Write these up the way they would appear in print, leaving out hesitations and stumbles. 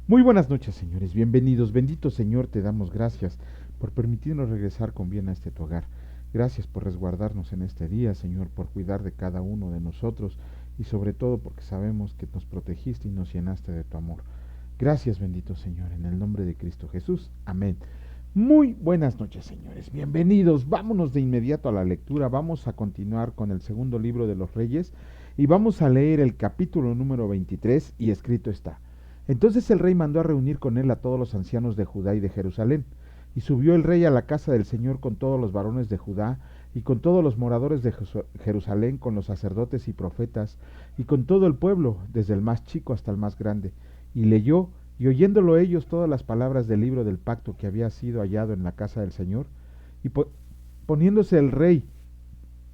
Muy buenas noches, señores. Bienvenidos. Bendito Señor, te damos gracias por permitirnos regresar con bien a este tu hogar. Gracias por resguardarnos en este día, Señor, por cuidar de cada uno de nosotros y sobre todo porque sabemos que nos protegiste y nos llenaste de tu amor. Gracias, bendito Señor, en el nombre de Cristo Jesús. Amén. Muy buenas noches, señores. Bienvenidos. Vámonos de inmediato a la lectura. Vamos a continuar con el segundo libro de los Reyes y vamos a leer el capítulo número 23 y escrito está. Entonces el rey mandó a reunir con él a todos los ancianos de Judá y de Jerusalén. Y subió el rey a la casa del Señor con todos los varones de Judá y con todos los moradores de Jerusalén, con los sacerdotes y profetas, y con todo el pueblo, desde el más chico hasta el más grande. Y leyó, y oyéndolo ellos todas las palabras del libro del pacto que había sido hallado en la casa del Señor, y poniéndose el rey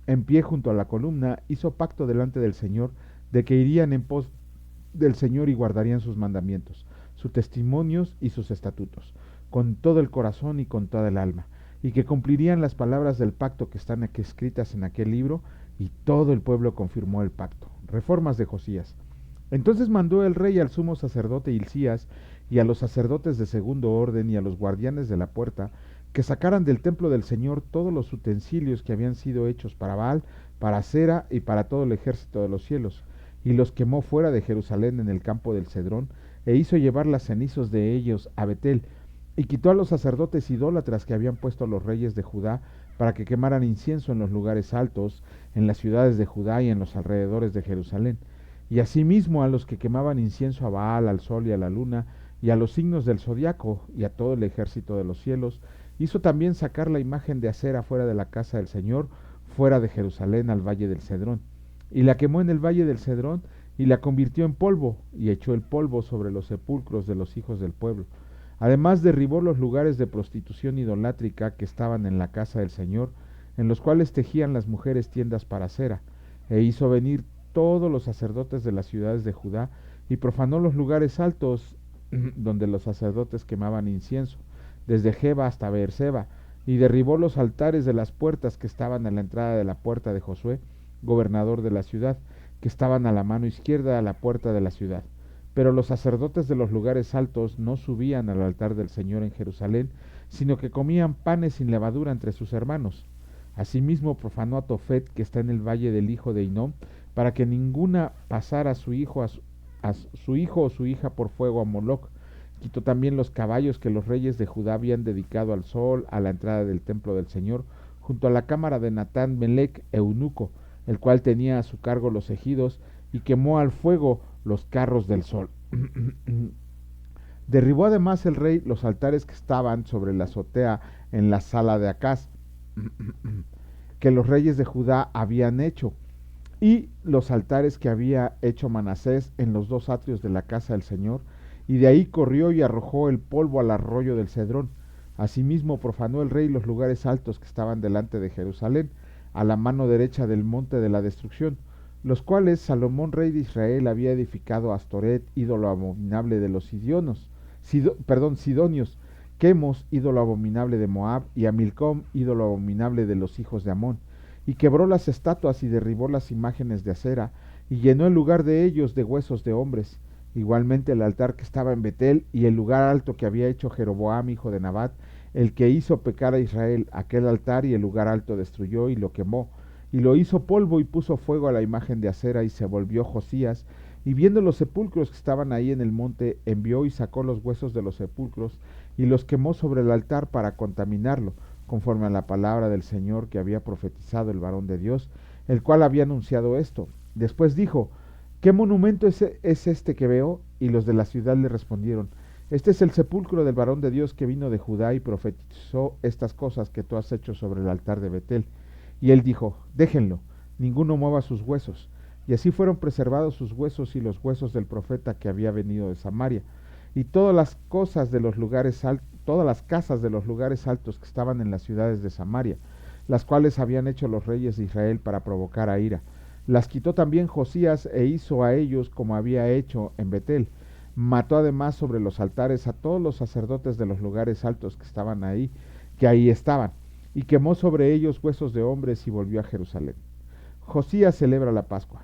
en pie junto a la columna, hizo pacto delante del Señor de que irían en pos del Señor y guardarían sus mandamientos, sus testimonios y sus estatutos, con todo el corazón y con toda el alma, y que cumplirían las palabras del pacto que están aquí escritas en aquel libro, y todo el pueblo confirmó el pacto. Reformas de Josías. Entonces mandó el rey al sumo sacerdote Hilcías y a los sacerdotes de segundo orden y a los guardianes de la puerta que sacaran del templo del Señor todos los utensilios que habían sido hechos para Baal, para Acera y para todo el ejército de los cielos, y los quemó fuera de Jerusalén en el campo del Cedrón, e hizo llevar las cenizas de ellos a Betel, y quitó a los sacerdotes idólatras que habían puesto los reyes de Judá para que quemaran incienso en los lugares altos, en las ciudades de Judá y en los alrededores de Jerusalén, y asimismo a los que quemaban incienso a Baal, al sol y a la luna, y a los signos del zodiaco, y a todo el ejército de los cielos. Hizo también sacar la imagen de Acera fuera de la casa del Señor, fuera de Jerusalén al valle del Cedrón, y la quemó en el valle del Cedrón, y la convirtió en polvo, y echó el polvo sobre los sepulcros de los hijos del pueblo. Además derribó los lugares de prostitución idolátrica que estaban en la casa del Señor, en los cuales tejían las mujeres tiendas para cera, e hizo venir todos los sacerdotes de las ciudades de Judá, y profanó los lugares altos donde los sacerdotes quemaban incienso, desde Geba hasta Beerseba, y derribó los altares de las puertas que estaban a la entrada de la puerta de Josué, gobernador de la ciudad, que estaban a la mano izquierda a la puerta de la ciudad. Pero los sacerdotes de los lugares altos no subían al altar del Señor en Jerusalén, sino que comían panes sin levadura entre sus hermanos. Asimismo profanó a Tofet, que está en el valle del hijo de Hinnom, para que ninguna pasara a su hijo o su hija por fuego a Moloc. Quitó también los caballos que los reyes de Judá habían dedicado al sol a la entrada del templo del Señor, junto a la cámara de Natán Melec, eunuco, el cual tenía a su cargo los ejidos, y quemó al fuego los carros del sol. Derribó además el rey los altares que estaban sobre la azotea en la sala de Acaz, que los reyes de Judá habían hecho, y los altares que había hecho Manasés en los dos atrios de la casa del Señor, y de ahí corrió y arrojó el polvo al arroyo del Cedrón. Asimismo profanó el rey los lugares altos que estaban delante de Jerusalén, a la mano derecha del monte de la destrucción, los cuales Salomón rey de Israel había edificado a Astoret, ídolo abominable de los sidonios, Quemos, ídolo abominable de Moab, y a Milcom, ídolo abominable de los hijos de Amón, y quebró las estatuas y derribó las imágenes de acera, y llenó el lugar de ellos de huesos de hombres. Igualmente el altar que estaba en Betel y el lugar alto que había hecho Jeroboam, hijo de Nabat, el que hizo pecar a Israel, aquel altar y el lugar alto destruyó y lo quemó, y lo hizo polvo y puso fuego a la imagen de acera, y se volvió Josías, y viendo los sepulcros que estaban ahí en el monte, envió y sacó los huesos de los sepulcros, y los quemó sobre el altar para contaminarlo, conforme a la palabra del Señor que había profetizado el varón de Dios, el cual había anunciado esto. Después dijo, ¿qué monumento es este que veo? Y los de la ciudad le respondieron, este es el sepulcro del varón de Dios que vino de Judá y profetizó estas cosas que tú has hecho sobre el altar de Betel. Y él dijo, déjenlo, ninguno mueva sus huesos. Y así fueron preservados sus huesos y los huesos del profeta que había venido de Samaria. Y todas las cosas de los lugares todas las casas de los lugares altos que estaban en las ciudades de Samaria, las cuales habían hecho los reyes de Israel para provocar a ira. Las quitó también Josías e hizo a ellos como había hecho en Betel. Mató además sobre los altares a todos los sacerdotes de los lugares altos que estaban ahí, que ahí estaban, y quemó sobre ellos huesos de hombres y volvió a Jerusalén. Josías celebra la Pascua.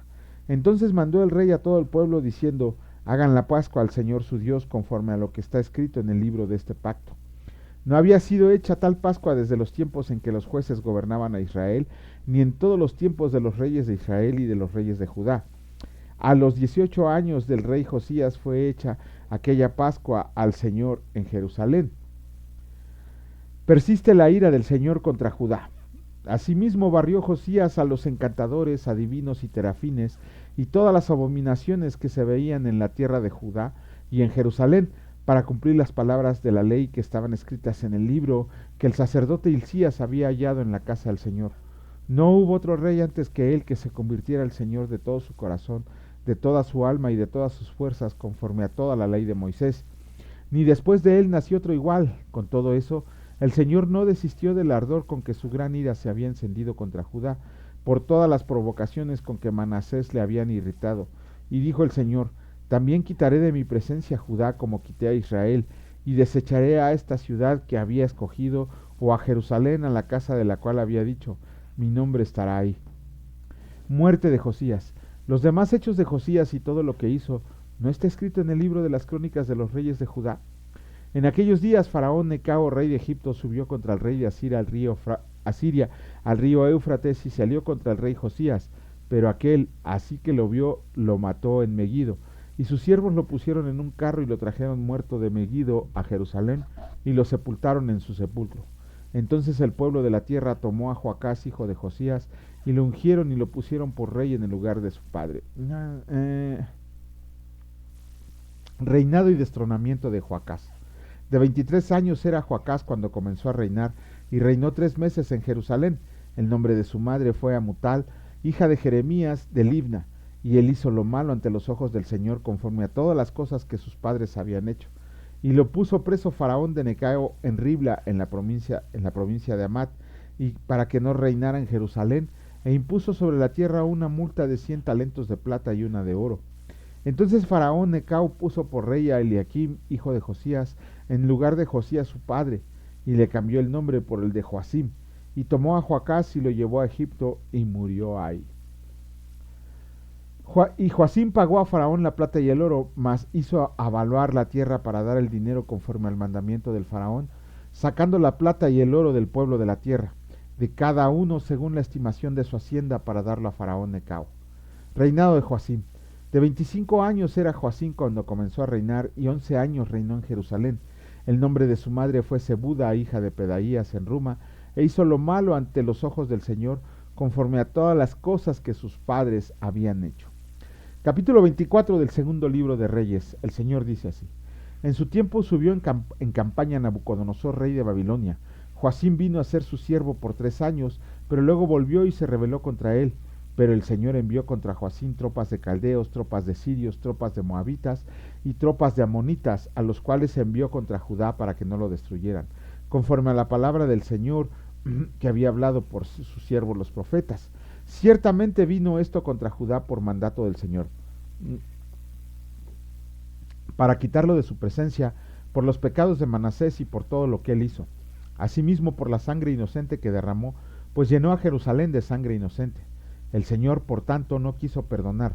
Entonces mandó el rey a todo el pueblo diciendo, Hagan la Pascua al Señor su Dios conforme a lo que está escrito en el libro de este pacto. No había sido hecha tal Pascua desde los tiempos en que los jueces gobernaban a Israel, ni en todos los tiempos de los reyes de Israel y de los reyes de Judá. A los 18 años del rey Josías fue hecha aquella Pascua al Señor en Jerusalén. Persiste la ira del Señor contra Judá. Asimismo barrió Josías a los encantadores, adivinos y terafines, y todas las abominaciones que se veían en la tierra de Judá y en Jerusalén, para cumplir las palabras de la ley que estaban escritas en el libro que el sacerdote Hilcías había hallado en la casa del Señor. No hubo otro rey antes que él que se convirtiera al Señor de todo su corazón, de toda su alma y de todas sus fuerzas, conforme a toda la ley de Moisés. Ni después de él nació otro igual. Con todo eso, el Señor no desistió del ardor con que su gran ira se había encendido contra Judá, por todas las provocaciones con que Manasés le habían irritado. Y dijo el Señor: también quitaré de mi presencia a Judá como quité a Israel, y desecharé a esta ciudad que había escogido, o a Jerusalén, a la casa de la cual había dicho: mi nombre estará ahí. Muerte de Josías. Los demás hechos de Josías y todo lo que hizo, ¿no está escrito en el libro de las crónicas de los reyes de Judá? En aquellos días Faraón Necao, rey de Egipto, subió contra el rey de Asiria al río Éufrates, y salió contra el rey Josías, pero aquel, así que lo vio, lo mató en Megiddo, y sus siervos lo pusieron en un carro y lo trajeron muerto de Megiddo a Jerusalén, y lo sepultaron en su sepulcro. Entonces el pueblo de la tierra tomó a Joacás, hijo de Josías, y lo ungieron y lo pusieron por rey en el lugar de su padre. Reinado y destronamiento de Joacás. De 23 años era Joacás cuando comenzó a reinar, y reinó 3 meses en Jerusalén. El nombre de su madre fue Amutal, hija de Jeremías de Libna, y él hizo lo malo ante los ojos del Señor, conforme a todas las cosas que sus padres habían hecho. Y lo puso preso Faraón de Necao en Ribla, en la provincia de Amat, y para que no reinara en Jerusalén, e impuso sobre la tierra una multa de 100 talentos de plata y una de oro. Entonces Faraón Necao puso por rey a Eliaquim, hijo de Josías, en lugar de Josías su padre, y le cambió el nombre por el de Joacim, y tomó a Joacás y lo llevó a Egipto, y murió ahí. Y Joacim pagó a Faraón la plata y el oro, mas hizo avaluar la tierra para dar el dinero conforme al mandamiento del Faraón, sacando la plata y el oro del pueblo de la tierra, de cada uno según la estimación de su hacienda, para darlo a Faraón Necao. Reinado de Joacim. De 25 años era Joacim cuando comenzó a reinar, y 11 años reinó en Jerusalén. El nombre de su madre fue Zebuda, hija de Pedaías, en Ruma, e hizo lo malo ante los ojos del Señor, conforme a todas las cosas que sus padres habían hecho. Capítulo 24 del segundo libro de Reyes. El Señor dice así: en su tiempo subió en campaña Nabucodonosor, rey de Babilonia. Joacim vino a ser su siervo por 3 años, pero luego volvió y se rebeló contra él. Pero el Señor envió contra Joacim tropas de caldeos, tropas de sirios, tropas de moabitas y tropas de amonitas, a los cuales envió contra Judá para que no lo destruyeran, conforme a la palabra del Señor que había hablado por sus siervos los profetas. Ciertamente vino esto contra Judá por mandato del Señor, para quitarlo de su presencia, por los pecados de Manasés y por todo lo que él hizo. Asimismo por la sangre inocente que derramó, pues llenó a Jerusalén de sangre inocente. El Señor, por tanto, no quiso perdonar.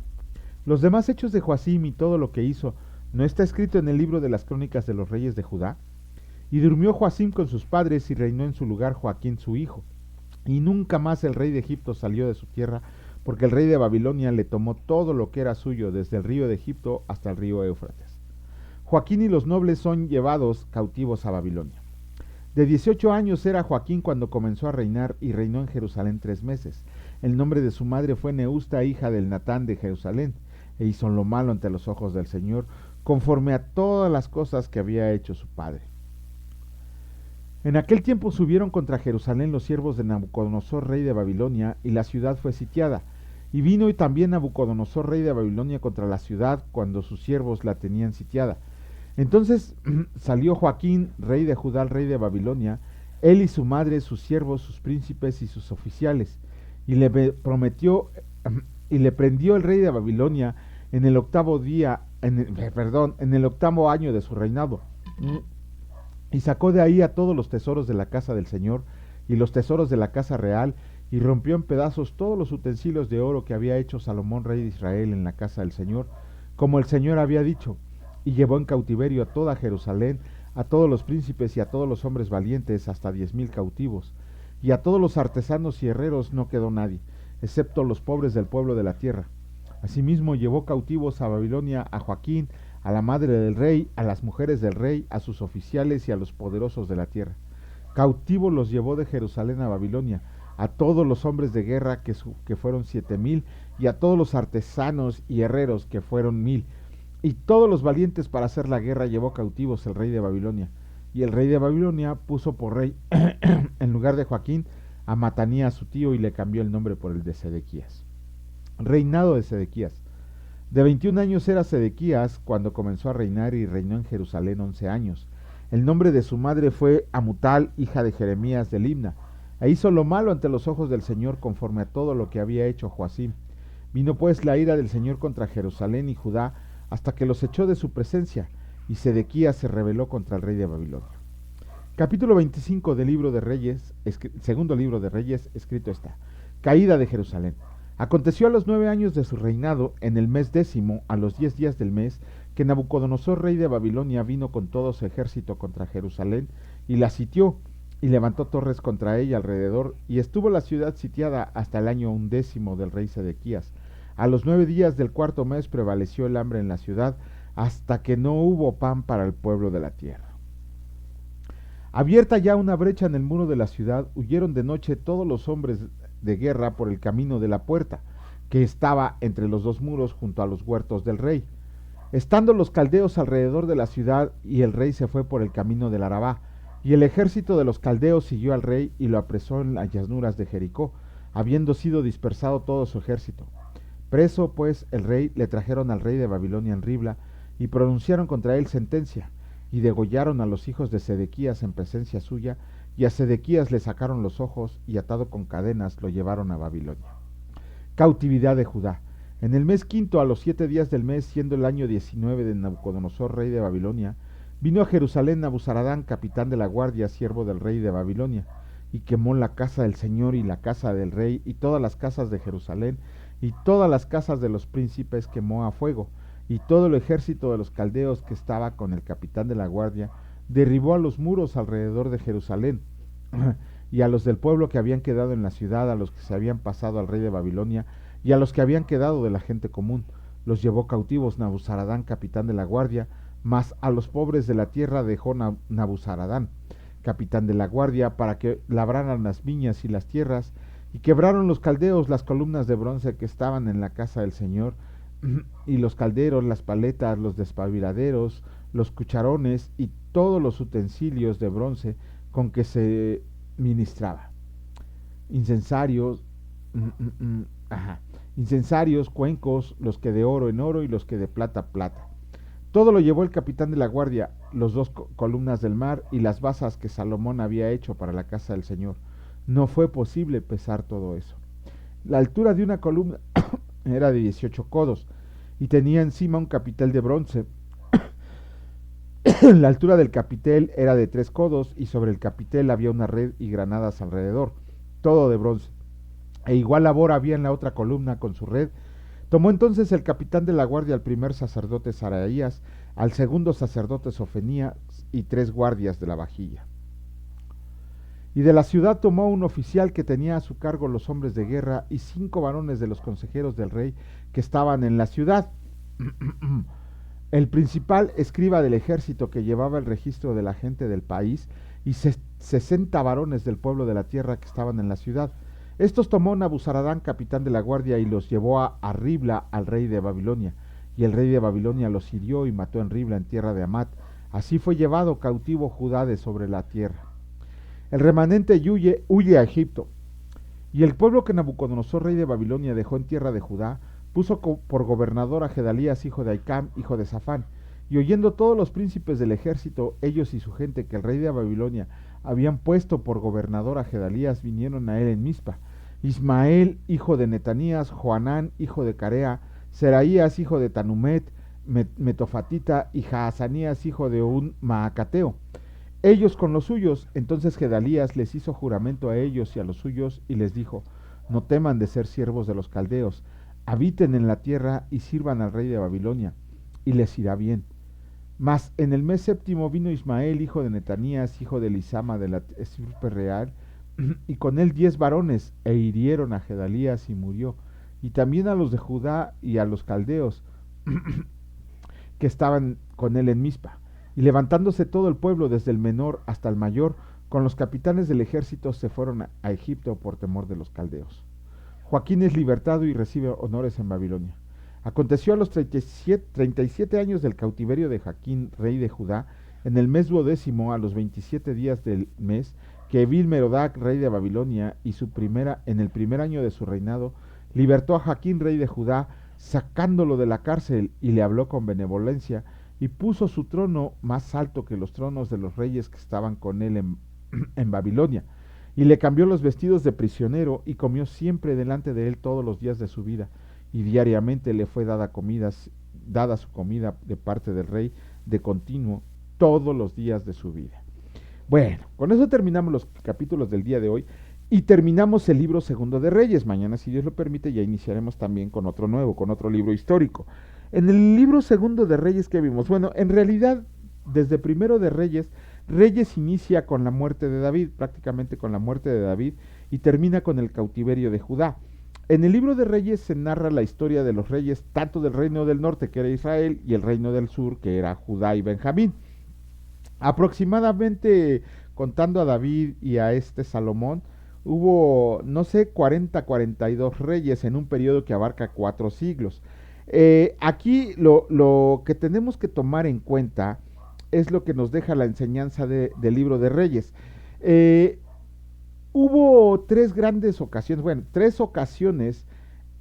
Los demás hechos de Joacim y todo lo que hizo, ¿no está escrito en el libro de las crónicas de los reyes de Judá? Y durmió Joacim con sus padres, y reinó en su lugar Joaquín su hijo. Y nunca más el rey de Egipto salió de su tierra, porque el rey de Babilonia le tomó todo lo que era suyo, desde el río de Egipto hasta el río Éufrates. Joaquín y los nobles son llevados cautivos a Babilonia. De 18 años era Joaquín cuando comenzó a reinar, y reinó en Jerusalén 3 meses. El nombre de su madre fue Neusta, hija del Natán de Jerusalén, e hizo lo malo ante los ojos del Señor, conforme a todas las cosas que había hecho su padre. En aquel tiempo subieron contra Jerusalén los siervos de Nabucodonosor, rey de Babilonia, y la ciudad fue sitiada. Y vino y también Nabucodonosor, rey de Babilonia, contra la ciudad, cuando sus siervos la tenían sitiada. Entonces salió Joaquín, rey de Judá, al rey de Babilonia, él y su madre, sus siervos, sus príncipes y sus oficiales, y le prendió el rey de Babilonia en el octavo año de su reinado, y sacó de ahí a todos los tesoros de la casa del Señor y los tesoros de la casa real, y rompió en pedazos todos los utensilios de oro que había hecho Salomón, rey de Israel, en la casa del Señor, como el Señor había dicho, y llevó en cautiverio a toda Jerusalén, a todos los príncipes y a todos los hombres valientes, hasta 10,000 cautivos, y a todos los artesanos y herreros no quedó nadie, excepto los pobres del pueblo de la tierra. Asimismo llevó cautivos a Babilonia a Joaquín, a la madre del rey, a las mujeres del rey, a sus oficiales y a los poderosos de la tierra. Cautivos los llevó de Jerusalén a Babilonia, a todos los hombres de guerra que fueron 7,000, y a todos los artesanos y herreros que fueron 1,000, y todos los valientes para hacer la guerra llevó cautivos el rey de Babilonia. Y el rey de Babilonia puso por rey, en lugar de Joaquín, a Matanías su tío, y le cambió el nombre por el de Sedequías. Reinado de Sedequías. De 21 años era Sedequías cuando comenzó a reinar, y reinó en Jerusalén 11 años. El nombre de su madre fue Amutal, hija de Jeremías de Libna, e hizo lo malo ante los ojos del Señor, conforme a todo lo que había hecho Joacim. Vino pues la ira del Señor contra Jerusalén y Judá, hasta que los echó de su presencia, y Sedequías se rebeló contra el rey de Babilonia. Capítulo 25 del libro de Reyes, segundo libro de Reyes, escrito está: Caída de Jerusalén. Aconteció a los 9 años de su reinado, en el mes 10, a los 10 días del mes, que Nabucodonosor, rey de Babilonia, vino con todo su ejército contra Jerusalén, y la sitió, y levantó torres contra ella alrededor, y estuvo la ciudad sitiada hasta el año 11 del rey Sedequías. A los 9 días del cuarto mes prevaleció el hambre en la ciudad, hasta que no hubo pan para el pueblo de la tierra. Abierta ya una brecha en el muro de la ciudad, huyeron de noche todos los hombres de guerra por el camino de la puerta, que estaba entre los dos muros junto a los huertos del rey. Estando los caldeos alrededor de la ciudad, y el rey se fue por el camino del Arabá, y el ejército de los caldeos siguió al rey y lo apresó en las llanuras de Jericó, habiendo sido dispersado todo su ejército. Preso pues el rey, le trajeron al rey de Babilonia en Ribla, y pronunciaron contra él sentencia, y degollaron a los hijos de Sedequías en presencia suya, y a Sedequías le sacaron los ojos, y atado con cadenas lo llevaron a Babilonia. Cautividad de Judá. En el mes quinto, a los 7 días del mes, siendo el año 19 de Nabucodonosor, rey de Babilonia, vino a Jerusalén Nabuzaradán, capitán de la guardia, siervo del rey de Babilonia, y quemó la casa del Señor y la casa del rey, y todas las casas de Jerusalén, y todas las casas de los príncipes quemó a fuego, y todo el ejército de los caldeos que estaba con el capitán de la guardia derribó a los muros alrededor de Jerusalén, y a los del pueblo que habían quedado en la ciudad, a los que se habían pasado al rey de Babilonia, y a los que habían quedado de la gente común, los llevó cautivos Nabuzaradán, capitán de la guardia, mas a los pobres de la tierra dejó Nabuzaradán, capitán de la guardia, para que labraran las viñas y las tierras, y quebraron los caldeos las columnas de bronce que estaban en la casa del Señor, y los calderos, las paletas, los despabiladeros, los cucharones y todos los utensilios de bronce con que se ministraba. Incensarios, incensarios, cuencos, los que de oro en oro y los que de plata plata. Todo lo llevó el capitán de la guardia, los 2 columnas del mar y las basas que Salomón había hecho para la casa del Señor. No fue posible pesar todo eso. La altura de una columna era de 18 codos, y tenía encima un capitel de bronce. La altura del capitel era de 3 codos, y sobre el capitel había una red y granadas alrededor, todo de bronce. E igual labor había en la otra columna con su red. Tomó entonces el capitán de la guardia al primer sacerdote Saraías, al segundo sacerdote Sofenías, y 3 guardias de la vajilla. Y de la ciudad tomó un oficial que tenía a su cargo los hombres de guerra, y 5 varones de los consejeros del rey que estaban en la ciudad. El principal escriba del ejército que llevaba el registro de la gente del país, y 60 varones del pueblo de la tierra que estaban en la ciudad. Estos tomó Nabuzaradán, capitán de la guardia, y los llevó a Ribla al rey de Babilonia. Y el rey de Babilonia los hirió y mató en Ribla, en tierra de Amat. Así fue llevado cautivo Judá de sobre la tierra. El remanente huye a Egipto. Y el pueblo que Nabucodonosor, rey de Babilonia, dejó en tierra de Judá, puso por gobernador a Gedalías, hijo de Ahicam, hijo de Safán. Y oyendo todos los príncipes del ejército, ellos y su gente, que el rey de Babilonia habían puesto por gobernador a Gedalías, vinieron a él en Mizpa. Ismael, hijo de Netanías, Joanán, hijo de Carea, Seraías, hijo de Tanumet, Metofatita, y Jaazanías, hijo de un Maacateo. Ellos con los suyos. Entonces Gedalías les hizo juramento a ellos y a los suyos, y les dijo: no teman de ser siervos de los caldeos, habiten en la tierra y sirvan al rey de Babilonia, y les irá bien. Mas en el mes séptimo vino Ismael, hijo de Netanías, hijo de Elisama de la estirpe real, y con él 10 varones, e hirieron a Gedalías y murió, y también a los de Judá y a los caldeos que estaban con él en Mizpa. Y levantándose todo el pueblo, desde el menor hasta el mayor, con los capitanes del ejército se fueron a Egipto por temor de los caldeos. Joaquín es libertado y recibe honores en Babilonia. Aconteció a los 37 años del cautiverio de Joaquín, rey de Judá, en el mes 12º, a los 27 días del mes, que Evil-Merodach, rey de Babilonia, en el primer año de su reinado, libertó a Joaquín, rey de Judá, sacándolo de la cárcel, y le habló con benevolencia, y puso su trono más alto que los tronos de los reyes que estaban con él en Babilonia, y le cambió los vestidos de prisionero, y comió siempre delante de él todos los días de su vida, y diariamente le fue dada su comida de parte del rey de continuo todos los días de su vida. Bueno, con eso terminamos los capítulos del día de hoy y terminamos el libro segundo de Reyes. Mañana, si Dios lo permite, ya iniciaremos también con otro nuevo, con otro libro histórico. En el libro segundo de Reyes, ¿qué vimos? Bueno, en realidad, desde primero de Reyes, Reyes inicia con la muerte de David, prácticamente con la muerte de David, y termina con el cautiverio de Judá. En el libro de Reyes se narra la historia de los reyes, tanto del reino del norte, que era Israel, y el reino del sur, que era Judá y Benjamín. Aproximadamente, contando a David y a Salomón, hubo, no sé, 42 reyes en un periodo que abarca 4 siglos. Aquí lo que tenemos que tomar en cuenta es lo que nos deja la enseñanza del libro de Reyes. Hubo 3 grandes ocasiones, bueno, 3 ocasiones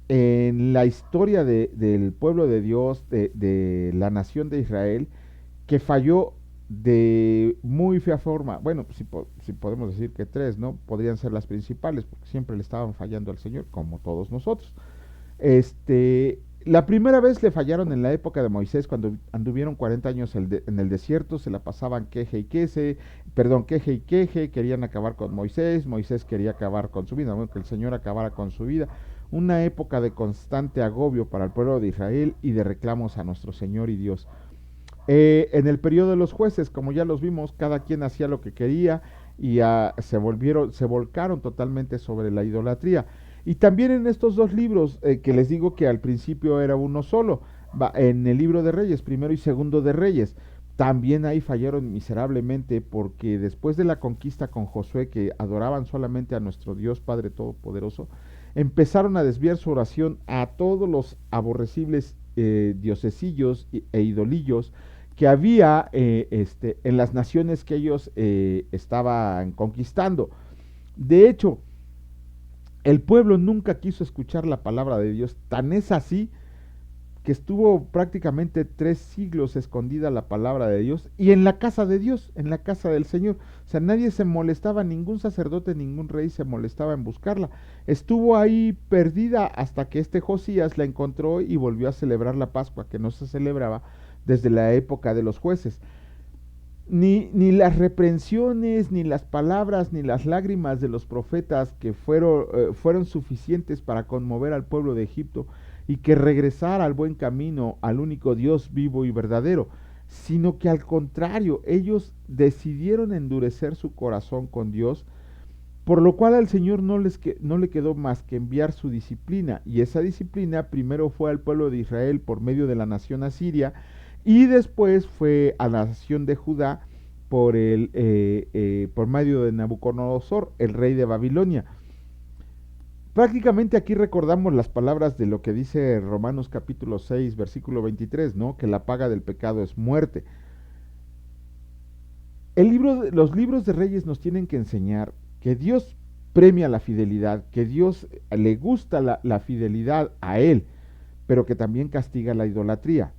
en la historia del pueblo de Dios, de la nación de Israel, que falló de muy fea forma. Bueno, si podemos decir que 3, ¿no? Podrían ser las principales, porque siempre le estaban fallando al Señor, como todos nosotros. La primera vez le fallaron en la época de Moisés, cuando anduvieron 40 años en el desierto, se la pasaban queje y queje, querían acabar con Moisés, Moisés quería acabar con su vida, bueno, que el Señor acabara con su vida. Una época de constante agobio para el pueblo de Israel y de reclamos a nuestro Señor y Dios. En el periodo de los jueces, como ya los vimos, cada quien hacía lo que quería y se volcaron totalmente sobre la idolatría. Y también en estos 2 libros, que les digo que al principio era uno solo, en el libro de Reyes, primero y segundo de Reyes, también ahí fallaron miserablemente, porque después de la conquista con Josué, que adoraban solamente a nuestro Dios Padre Todopoderoso, empezaron a desviar su oración a todos los aborrecibles diosesillos e idolillos que había en las naciones que ellos estaban conquistando. De hecho, el pueblo nunca quiso escuchar la palabra de Dios, tan es así que estuvo prácticamente 3 siglos escondida la palabra de Dios, y en la casa de Dios, en la casa del Señor. O sea, nadie se molestaba, ningún sacerdote, ningún rey se molestaba en buscarla. Estuvo ahí perdida hasta que Josías la encontró y volvió a celebrar la Pascua, que no se celebraba desde la época de los jueces. Ni las reprensiones, ni las palabras, ni las lágrimas de los profetas que fueron suficientes para conmover al pueblo de Egipto y que regresara al buen camino, al único Dios vivo y verdadero, sino que al contrario, ellos decidieron endurecer su corazón con Dios, por lo cual al Señor no le quedó más que enviar su disciplina, y esa disciplina primero fue al pueblo de Israel por medio de la nación asiria, y después fue a la nación de Judá por medio de Nabucodonosor, el rey de Babilonia. Prácticamente aquí recordamos las palabras de lo que dice Romanos capítulo 6, versículo 23, ¿no? Que la paga del pecado es muerte. Los libros de Reyes nos tienen que enseñar que Dios premia la fidelidad, que Dios le gusta la fidelidad a Él, pero que también castiga la idolatría.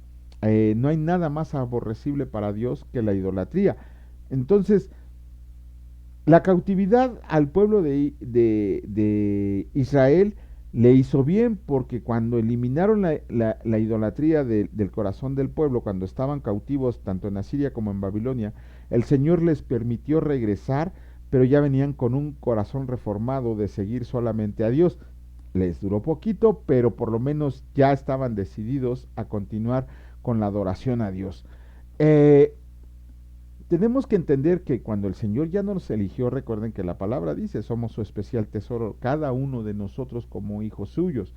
No hay nada más aborrecible para Dios que la idolatría. Entonces, la cautividad al pueblo de Israel le hizo bien, porque cuando eliminaron la idolatría del corazón del pueblo, cuando estaban cautivos tanto en Asiria como en Babilonia, el Señor les permitió regresar, pero ya venían con un corazón reformado de seguir solamente a Dios. Les duró poquito, pero por lo menos ya estaban decididos a continuar con la adoración a Dios. Eh, Tenemos que entender que cuando el Señor ya nos eligió, recuerden que la palabra dice, somos su especial tesoro, cada uno de nosotros como hijos suyos,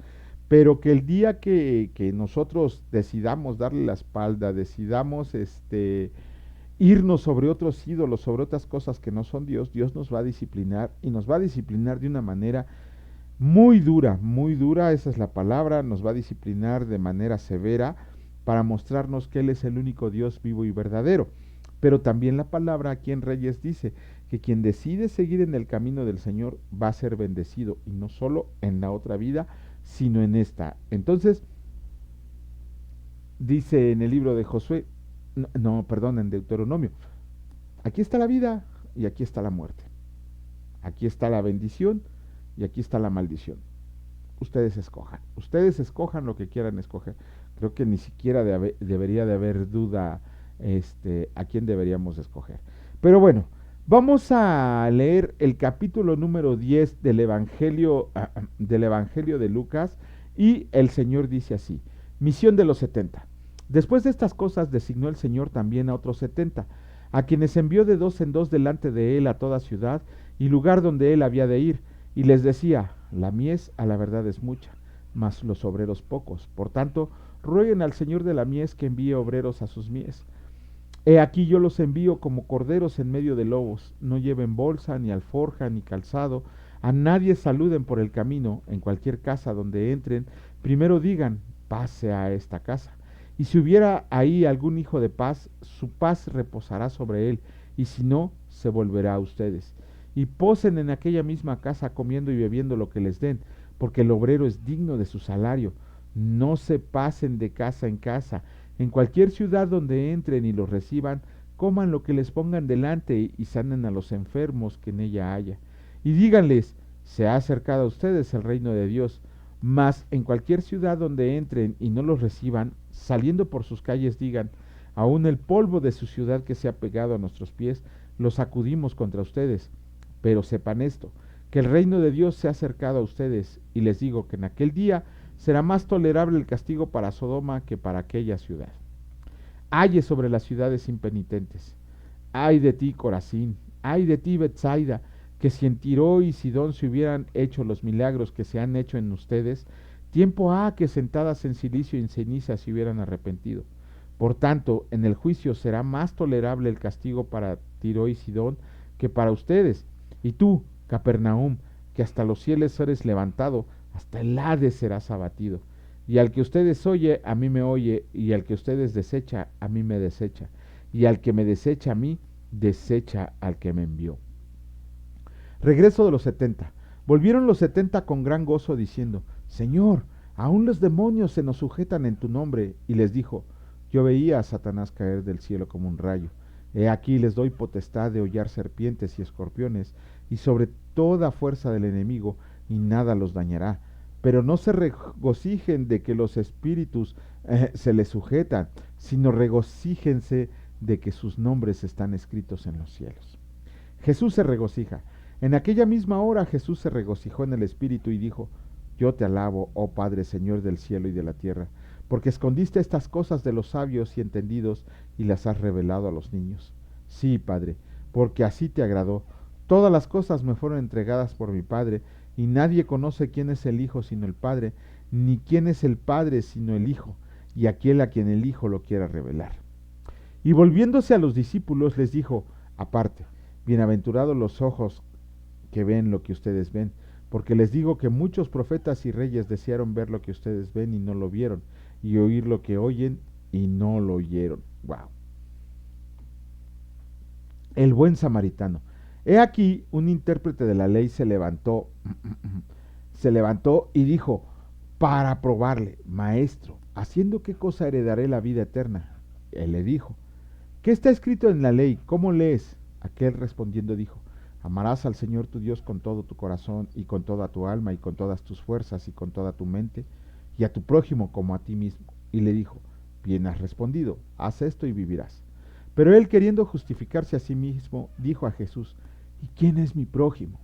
pero que el día que nosotros decidamos darle la espalda, decidamos irnos sobre otros ídolos, sobre otras cosas que no son Dios, Dios nos va a disciplinar y nos va a disciplinar de una manera muy dura, esa es la palabra, nos va a disciplinar de manera severa para mostrarnos que Él es el único Dios vivo y verdadero. Pero también la palabra aquí en Reyes dice que quien decide seguir en el camino del Señor va a ser bendecido, y no solo en la otra vida, sino en esta. Entonces, dice en el libro de Josué, perdón, en Deuteronomio, aquí está la vida y aquí está la muerte. Aquí está la bendición y aquí está la maldición. Ustedes escojan lo que quieran escoger. Creo que ni siquiera debería de haber duda a quién deberíamos escoger. Pero bueno, vamos a leer el capítulo número 10 del Evangelio de Lucas, y el Señor dice así: misión de los 70. Después de estas cosas designó el Señor también a otros 70, a quienes envió de dos en dos delante de él a toda ciudad y lugar donde él había de ir, y les decía: la mies a la verdad es mucha, mas los obreros pocos. Por tanto, rueguen al Señor de la mies que envíe obreros a sus mies. He aquí yo los envío como corderos en medio de lobos. No lleven bolsa, ni alforja, ni calzado. A nadie saluden por el camino. En cualquier casa donde entren, primero digan: pase a esta casa. Y si hubiera ahí algún hijo de paz, su paz reposará sobre él, y si no, se volverá a ustedes. Y posen en aquella misma casa comiendo y bebiendo lo que les den, porque el obrero es digno de su salario. No se pasen de casa en casa. En cualquier ciudad donde entren y los reciban, coman lo que les pongan delante y sanen a los enfermos que en ella haya. Y díganles: se ha acercado a ustedes el reino de Dios. Mas en cualquier ciudad donde entren y no los reciban, saliendo por sus calles digan: aún el polvo de su ciudad que se ha pegado a nuestros pies, lo sacudimos contra ustedes. Pero sepan esto, que el reino de Dios se ha acercado a ustedes, y les digo que en aquel día será más tolerable el castigo para Sodoma que para aquella ciudad. Aye sobre las ciudades impenitentes. Ay de ti, Corazín. Ay de ti, Betsaida, que si en Tiro y Sidón se hubieran hecho los milagros que se han hecho en ustedes, tiempo ha que sentadas en silicio y en ceniza se hubieran arrepentido. Por tanto, en el juicio será más tolerable el castigo para Tiro y Sidón que para ustedes. Y tú, Capernaum, que hasta los cielos eres levantado, hasta el Hades serás abatido. Y al que ustedes oye, a mí me oye, y al que ustedes desecha, a mí me desecha. Y al que me desecha a mí, desecha al que me envió. Regreso de los 70. Volvieron los 70 con gran gozo, diciendo: Señor, aún los demonios se nos sujetan en tu nombre. Y les dijo: yo veía a Satanás caer del cielo como un rayo. He aquí les doy potestad de hollar serpientes y escorpiones, y sobre toda fuerza del enemigo, y nada los dañará. Pero no se regocijen de que los espíritus se les sujetan, sino regocíjense de que sus nombres están escritos en los cielos. Jesús se regocija. En aquella misma hora Jesús se regocijó en el Espíritu y dijo: yo te alabo, oh Padre, Señor del cielo y de la tierra, porque escondiste estas cosas de los sabios y entendidos y las has revelado a los niños. Sí, Padre, porque así te agradó. Todas las cosas me fueron entregadas por mi Padre, y nadie conoce quién es el Hijo sino el Padre, ni quién es el Padre sino el Hijo, y aquel a quien el Hijo lo quiera revelar. Y volviéndose a los discípulos les dijo aparte: bienaventurados los ojos que ven lo que ustedes ven, porque les digo que muchos profetas y reyes desearon ver lo que ustedes ven y no lo vieron, y oír lo que oyen y no lo oyeron. Wow. El buen samaritano. He aquí un intérprete de la ley se levantó y dijo para probarle: Maestro, ¿haciendo qué cosa heredaré la vida eterna? Él le dijo: ¿qué está escrito en la ley? ¿Cómo lees? Aquel respondiendo dijo: amarás al Señor tu Dios con todo tu corazón y con toda tu alma y con todas tus fuerzas y con toda tu mente, y a tu prójimo como a ti mismo. Y le dijo: bien has respondido, haz esto y vivirás. Pero él, queriendo justificarse a sí mismo, dijo a Jesús: ¿y quién es mi prójimo?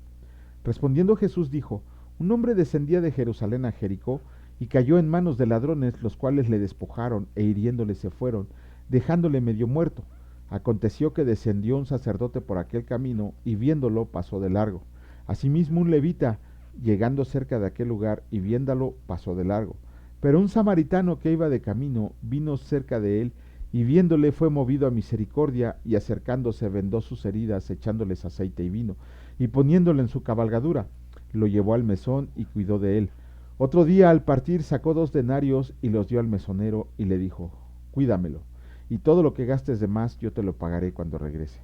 Respondiendo Jesús dijo: un hombre descendía de Jerusalén a Jericó y cayó en manos de ladrones, los cuales le despojaron e hiriéndole se fueron, dejándole medio muerto. Aconteció que descendió un sacerdote por aquel camino y viéndolo pasó de largo. Asimismo un levita, llegando cerca de aquel lugar y viéndolo, pasó de largo. Pero un samaritano que iba de camino vino cerca de él y viéndole fue movido a misericordia y acercándose vendó sus heridas echándoles aceite y vino y poniéndole en su cabalgadura lo llevó al mesón y cuidó de él. Otro día al partir sacó 2 denarios y los dio al mesonero y le dijo, cuídamelo, y todo lo que gastes de más yo te lo pagaré cuando regrese.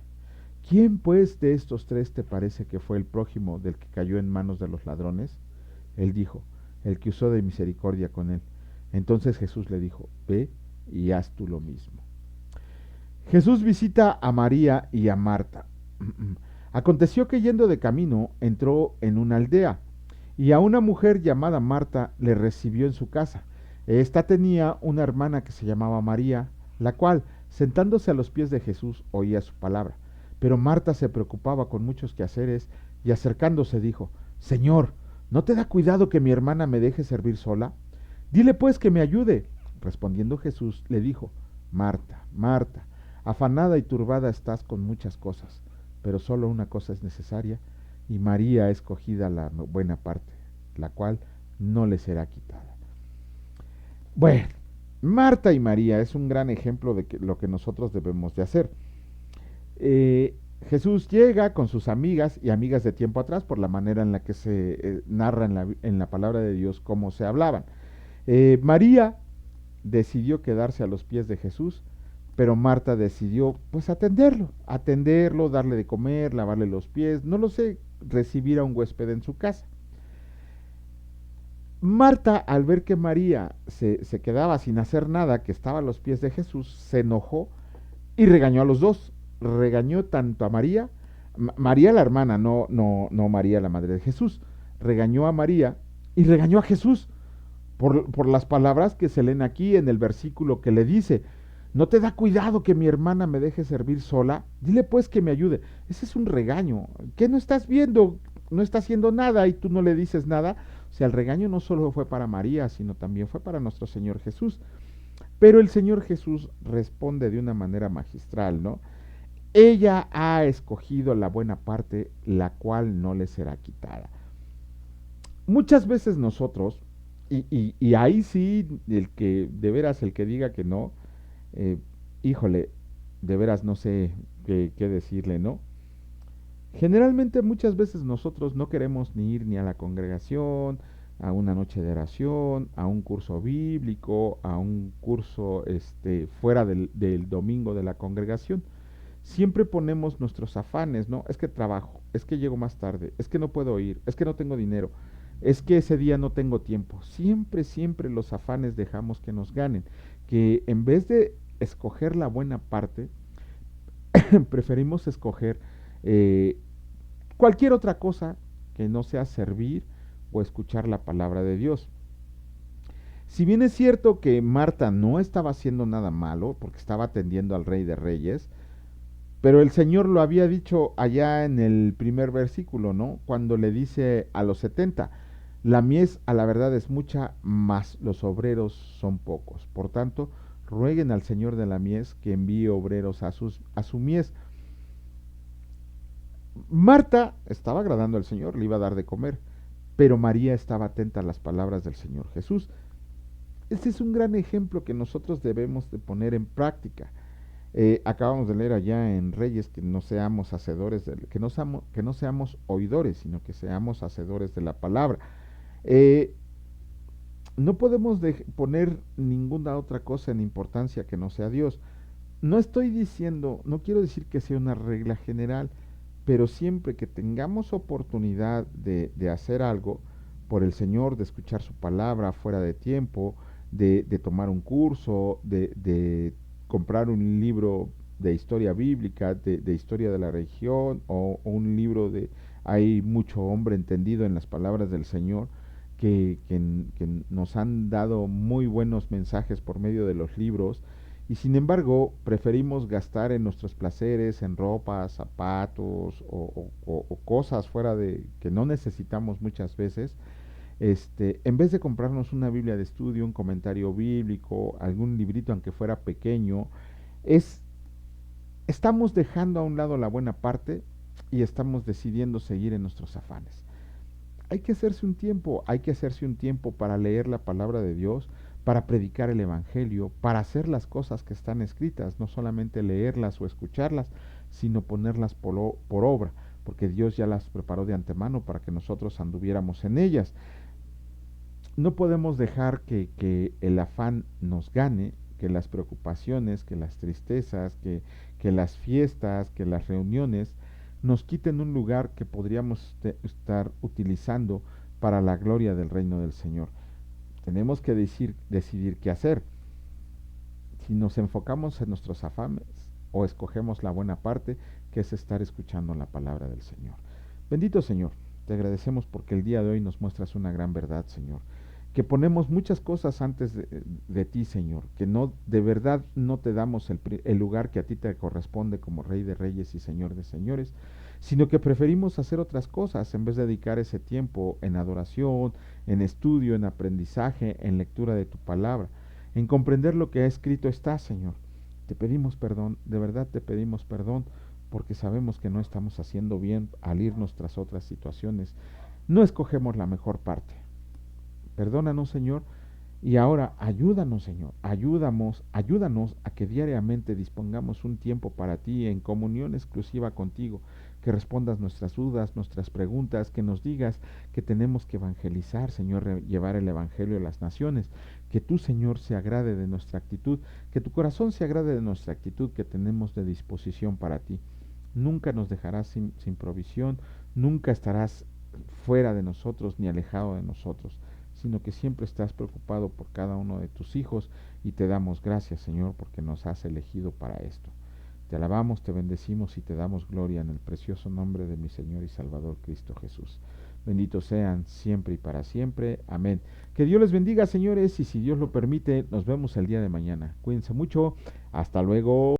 ¿Quién pues de estos tres te parece que fue el prójimo del que cayó en manos de los ladrones? Él dijo, el que usó de misericordia con él. Entonces Jesús le dijo, ve y haz tú lo mismo. Jesús visita a María y a Marta. Aconteció que yendo de camino entró en una aldea y a una mujer llamada Marta le recibió en su casa. Esta tenía una hermana que se llamaba María, la cual, sentándose a los pies de Jesús, oía su palabra. Pero Marta se preocupaba con muchos quehaceres y acercándose dijo, Señor, ¿no te da cuidado que mi hermana me deje servir sola? Dile pues que me ayude. Respondiendo Jesús le dijo, Marta, Marta, afanada y turbada estás con muchas cosas, pero solo una cosa es necesaria, y María ha escogida la buena parte, la cual no le será quitada. Bueno, Marta y María es un gran ejemplo de lo que nosotros debemos de hacer. Eh, Jesús llega con sus amigas y amigas de tiempo atrás por la manera en la que se narra en la palabra de Dios cómo se hablaban. María decidió quedarse a los pies de Jesús, pero Marta decidió pues atenderlo, darle de comer, lavarle los pies, no lo sé, recibir a un huésped en su casa. Marta, al ver que María se quedaba sin hacer nada, que estaba a los pies de Jesús, se enojó y regañó a los dos. Regañó tanto a María, María la hermana, no María la madre de Jesús. Regañó a María y regañó a Jesús por las palabras que se leen aquí en el versículo que le dice, ¿no te da cuidado que mi hermana me deje servir sola? Dile pues que me ayude. Ese es un regaño. ¿Qué no estás viendo? No está haciendo nada y tú no le dices nada. O sea, el regaño no solo fue para María, sino también fue para nuestro Señor Jesús. Pero el Señor Jesús responde de una manera magistral, ¿no? Ella ha escogido la buena parte, la cual no le será quitada. Muchas veces nosotros, y ahí sí, el que diga que no, eh, híjole, de veras no sé qué decirle, ¿no? Generalmente muchas veces nosotros no queremos ni ir ni a la congregación, a una noche de oración, a un curso bíblico, a un curso fuera del domingo de la congregación. Siempre ponemos nuestros afanes, ¿no? Es que trabajo, es que llego más tarde, es que no puedo ir, es que no tengo dinero, es que ese día no tengo tiempo. Siempre los afanes dejamos que nos ganen, que en vez de escoger la buena parte, preferimos escoger eh, cualquier otra cosa que no sea servir o escuchar la palabra de Dios. Si bien es cierto que Marta no estaba haciendo nada malo, porque estaba atendiendo al Rey de Reyes, pero el Señor lo había dicho allá en el primer versículo, ¿no? Cuando le dice a los 70, la mies a la verdad es mucha, mas los obreros son pocos. Por tanto, rueguen al Señor de la mies que envíe obreros a su mies. Marta estaba agradando al Señor, le iba a dar de comer, pero María estaba atenta a las palabras del Señor Jesús. Este es un gran ejemplo que nosotros debemos de poner en práctica. Acabamos de leer allá en Reyes que no seamos hacedores, que no seamos oidores, sino que seamos hacedores de la palabra. Eh, no podemos poner ninguna otra cosa en importancia que no sea Dios. No estoy diciendo, no quiero decir que sea una regla general, pero siempre que tengamos oportunidad de hacer algo por el Señor, de escuchar su palabra fuera de tiempo, de tomar un curso, de comprar un libro de historia bíblica, de historia de la religión, o un libro hay mucho hombre entendido en las palabras del Señor, que nos han dado muy buenos mensajes por medio de los libros, y sin embargo preferimos gastar en nuestros placeres, en ropa, zapatos o cosas fuera de que no necesitamos muchas veces, En vez de comprarnos una Biblia de estudio, un comentario bíblico, algún librito aunque fuera pequeño, es estamos dejando a un lado la buena parte y estamos decidiendo seguir en nuestros afanes. Hay que hacerse un tiempo para leer la palabra de Dios, para predicar el Evangelio, para hacer las cosas que están escritas, no solamente leerlas o escucharlas, sino ponerlas por obra, porque Dios ya las preparó de antemano para que nosotros anduviéramos en ellas. No podemos dejar que el afán nos gane, que las preocupaciones, que las tristezas, que las fiestas, que las reuniones nos quiten un lugar que podríamos estar utilizando para la gloria del reino del Señor. Tenemos que decidir qué hacer. Si nos enfocamos en nuestros afanes o escogemos la buena parte, que es estar escuchando la palabra del Señor. Bendito Señor, te agradecemos porque el día de hoy nos muestras una gran verdad, Señor, que ponemos muchas cosas antes de ti, Señor, que no de verdad no te damos el lugar que a ti te corresponde como Rey de Reyes y Señor de Señores, sino que preferimos hacer otras cosas en vez de dedicar ese tiempo en adoración, en estudio, en aprendizaje, en lectura de tu palabra, en comprender lo que ha escrito está, Señor. Te pedimos perdón, de verdad te pedimos perdón, porque sabemos que no estamos haciendo bien al irnos tras otras situaciones. No escogemos la mejor parte. Perdónanos, Señor, y ahora ayúdanos, Señor, ayúdanos a que diariamente dispongamos un tiempo para ti en comunión exclusiva contigo, que respondas nuestras dudas, nuestras preguntas, que nos digas que tenemos que evangelizar, Señor, llevar el Evangelio a las naciones, que tú, Señor, se agrade de nuestra actitud, que tu corazón se agrade de nuestra actitud que tenemos de disposición para ti. Nunca nos dejarás sin provisión, nunca estarás fuera de nosotros ni alejado de nosotros, sino que siempre estás preocupado por cada uno de tus hijos y te damos gracias, Señor, porque nos has elegido para esto. Te alabamos, te bendecimos y te damos gloria en el precioso nombre de mi Señor y Salvador Cristo Jesús. Benditos sean siempre y para siempre. Amén. Que Dios les bendiga, señores, y si Dios lo permite, nos vemos el día de mañana. Cuídense mucho. Hasta luego.